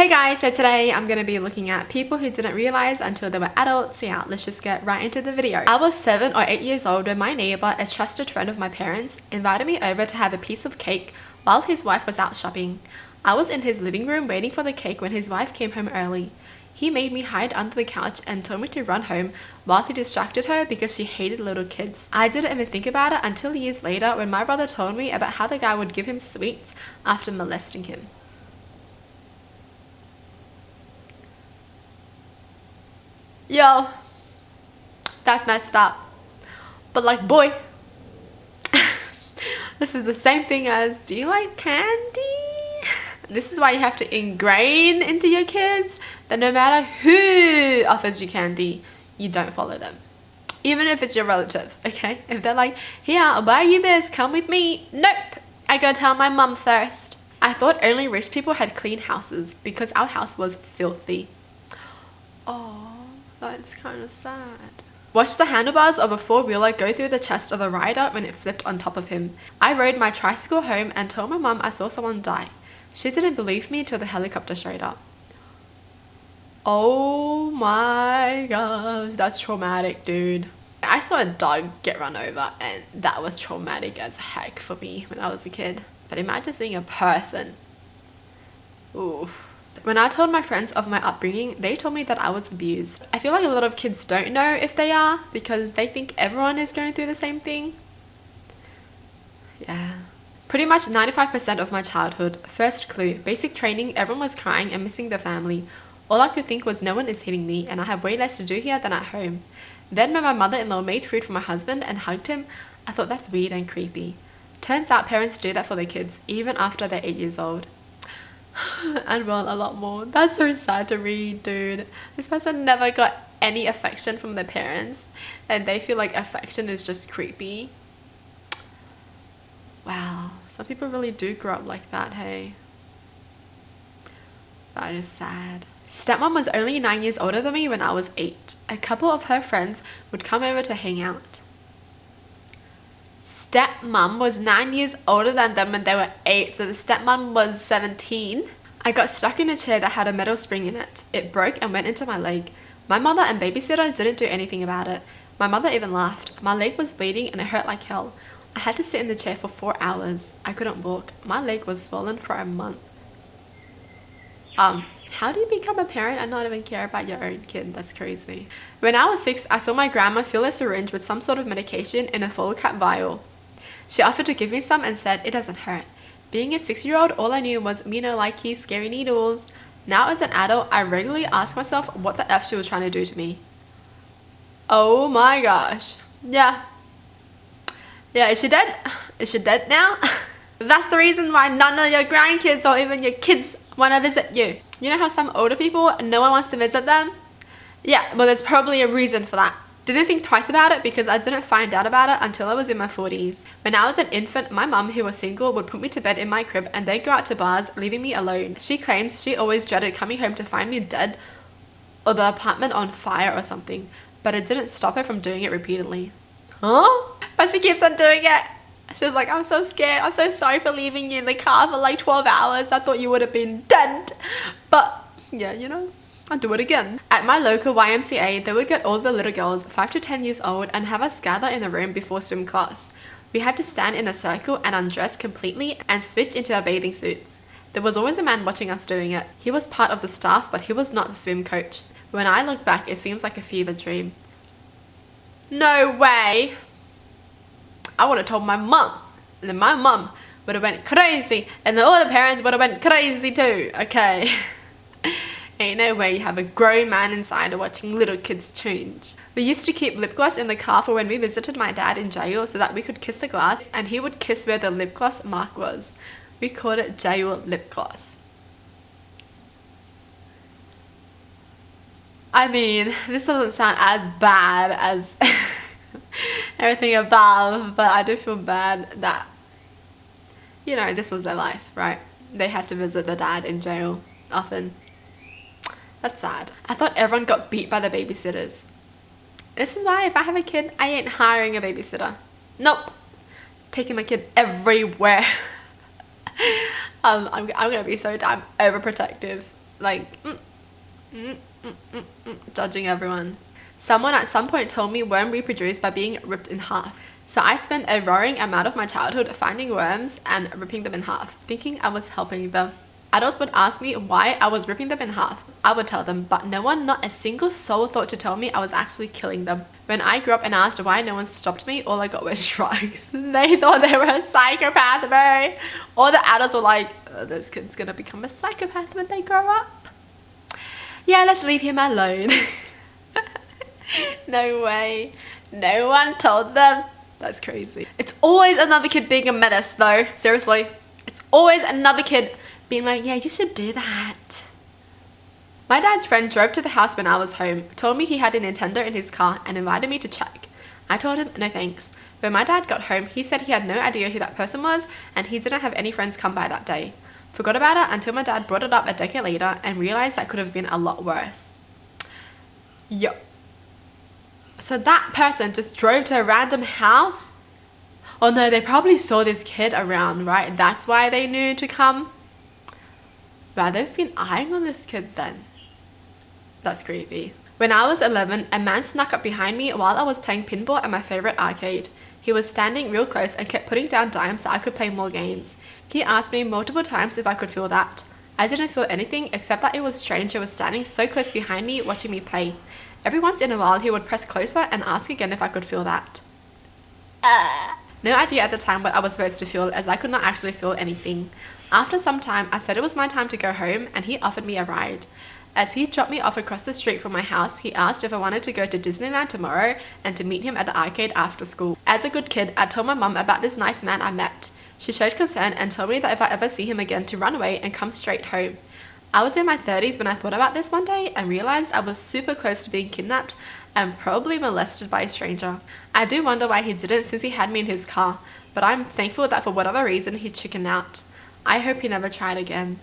Hey guys, so today I'm going to be looking at people who didn't realize until they were adults. So yeah, let's just get right into the video. I was 7 or 8 years old when my neighbor, a trusted friend of my parents, invited me over to have a piece of cake while his wife was out shopping. I was in his living room waiting for the cake when his wife came home early. He made me hide under the couch and told me to run home while he distracted her because she hated little kids. I didn't even think about it until years later when my brother told me about how the guy would give him sweets after molesting him. Yo, that's messed up. But like, boy, this is the same thing as, do you like candy? This is why you have to ingrain into your kids that no matter who offers you candy, you don't follow them. Even if it's your relative, okay? If they're like, here, I'll buy you this, come with me. Nope, I gotta tell my mum first. I thought only rich people had clean houses because our house was filthy. Oh. That's kind of sad. Watched the handlebars of a four-wheeler go through the chest of a rider when it flipped on top of him. I rode my tricycle home and told my mum I saw someone die. She didn't believe me till the helicopter showed up. Oh my gosh, that's traumatic, dude. I saw a dog get run over and that was traumatic as heck for me when I was a kid. But imagine seeing a person. Ooh. When I told my friends of my upbringing, they told me that I was abused. I feel like a lot of kids don't know if they are because they think everyone is going through the same thing. Yeah. Pretty much 95% of my childhood, first clue, basic training, everyone was crying and missing their family. All I could think was no one is hitting me and I have way less to do here than at home. Then when my mother-in-law made food for my husband and hugged him, I thought that's weird and creepy. Turns out parents do that for their kids, even after they're 8 years old. And want a lot more. That's so sad to read, dude. This person never got any affection from their parents and they feel like affection is just creepy. Wow, some people really do grow up like that, hey. That is sad. Stepmom was only 9 years older than me when I was 8. A couple of her friends would come over to hang out. Stepmom was 9 years older than them when they were 8, so the stepmom was 17. I got stuck in a chair that had a metal spring in it. It broke and went into my leg. My mother and babysitter didn't do anything about it. My mother even laughed. My leg was bleeding and it hurt like hell. I had to sit in the chair for 4 hours. I couldn't walk. My leg was swollen for a month. How do you become a parent and not even care about your own kid? That's crazy. When I was 6, I saw my grandma fill a syringe with some sort of medication in a full cap vial. She offered to give me some and said it doesn't hurt. Being a 6-year-old, all I knew was me no likey, scary needles. Now as an adult, I regularly ask myself what the F she was trying to do to me. Oh my gosh. Yeah. Yeah, is she dead? Is she dead now? That's the reason why none of your grandkids or even your kids want to visit you. You know how some older people, no one wants to visit them? Yeah, well there's probably a reason for that. Didn't think twice about it because I didn't find out about it until I was in my 40s. When I was an infant, my mum, who was single, would put me to bed in my crib and then go out to bars, leaving me alone. She claims she always dreaded coming home to find me dead or the apartment on fire or something, but it didn't stop her from doing it repeatedly. Huh? But she keeps on doing it. She was like, I'm so scared. I'm so sorry for leaving you in the car for like 12 hours. I thought you would have been dead. But yeah, you know, I'll do it again. At my local YMCA, they would get all the little girls 5 to 10 years old and have us gather in a room before swim class. We had to stand in a circle and undress completely and switch into our bathing suits. There was always a man watching us doing it. He was part of the staff, but he was not the swim coach. When I look back, it seems like a fever dream. No way! I would have told my mum, and then my mum would have went crazy, and then all the parents would have went crazy too, okay? Ain't no way you have a grown man inside watching little kids change. We used to keep lip gloss in the car for when we visited my dad in jail so that we could kiss the glass and he would kiss where the lip gloss mark was. We called it jail lip gloss. I mean, this doesn't sound as bad as everything above, but I do feel bad that, you know, this was their life, right? They had to visit their dad in jail often. That's sad. I thought everyone got beat by the babysitters. This is why if I have a kid, I ain't hiring a babysitter. Nope. Taking my kid everywhere. I'm gonna be so damn overprotective. like judging everyone. Someone at some point told me worm reproduce by being ripped in half. So I spent a roaring amount of my childhood finding worms and ripping them in half, thinking I was helping them. Adults would ask me why I was ripping them in half. I would tell them, but no one, not a single soul, thought to tell me I was actually killing them. When I grew up and asked why no one stopped me, all I got was shrugs. They thought they were a psychopath, bro. All the adults were like, this kid's gonna become a psychopath when they grow up. Yeah, let's leave him alone. No way. No one told them. That's crazy. It's always another kid being a menace though. Seriously. It's always another kid being like, yeah, you should do that. My dad's friend drove to the house when I was home, told me he had a Nintendo in his car and invited me to check. I told him no thanks. When my dad got home, he said he had no idea who that person was and he didn't have any friends come by that day. Forgot about it until my dad brought it up a decade later and realized that could have been a lot worse. Yo. So that person just drove to a random house? Oh no, they probably saw this kid around, right? That's why they knew to come. Wow, they've been eyeing on this kid then. That's creepy. When I was 11, a man snuck up behind me while I was playing pinball at my favorite arcade. He was standing real close and kept putting down dimes so I could play more games. He asked me multiple times if I could feel that. I didn't feel anything except that it was strange he was standing so close behind me watching me play. Every once in a while he would press closer and ask again if I could feel that. No idea at the time what I was supposed to feel as I could not actually feel anything. After some time I said it was my time to go home and he offered me a ride. As he dropped me off across the street from my house, he asked if I wanted to go to Disneyland tomorrow and to meet him at the arcade after school. As a good kid, I told my mum about this nice man I met. She showed concern and told me that if I ever see him again to run away and come straight home. I was in my 30s when I thought about this one day and realized I was super close to being kidnapped and probably molested by a stranger. I do wonder why he didn't since he had me in his car, but I'm thankful that for whatever reason he chickened out. I hope he never tried again.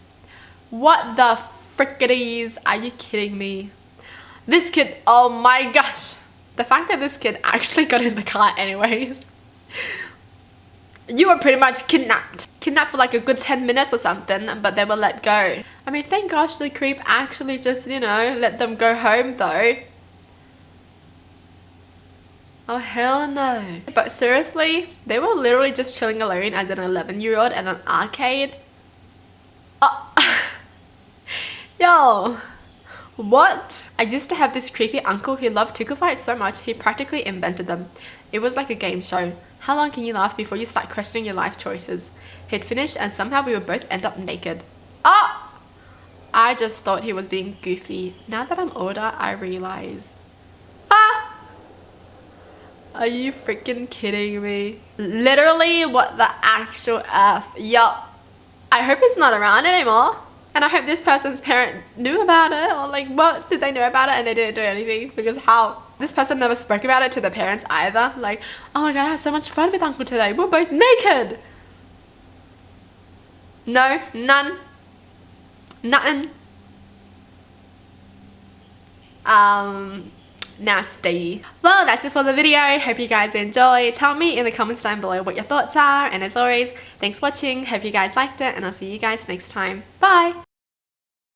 What the frickities? Are you kidding me? This kid, oh my gosh. The fact that this kid actually got in the car anyways. You were pretty much kidnapped. Kidnapped for like a good 10 minutes or something, but they were let go. I mean, thank gosh the creep actually just, you know, let them go home though. Oh hell no. But seriously, they were literally just chilling alone as an 11-year-old at an arcade. Oh. Yo. What? I used to have this creepy uncle who loved tickle fights so much he practically invented them. It was like a game show. How long can you laugh before you start questioning your life choices? He'd finished and somehow we would both end up naked. Oh! I just thought he was being goofy. Now that I'm older, I realize. Ah! Are you freaking kidding me? Literally, what the actual F? Yup. I hope it's not around anymore. And I hope this person's parent knew about it, or like, what did they know about it and they didn't do anything? Because how? This person never spoke about it to their parents either. Like, oh my god, I had so much fun with Uncle today. We're both naked. No, none. Nothing. Nasty. Well, that's it for the video. Hope you guys enjoyed. Tell me in the comments down below what your thoughts are. And as always, thanks for watching. Hope you guys liked it and I'll see you guys next time. Bye.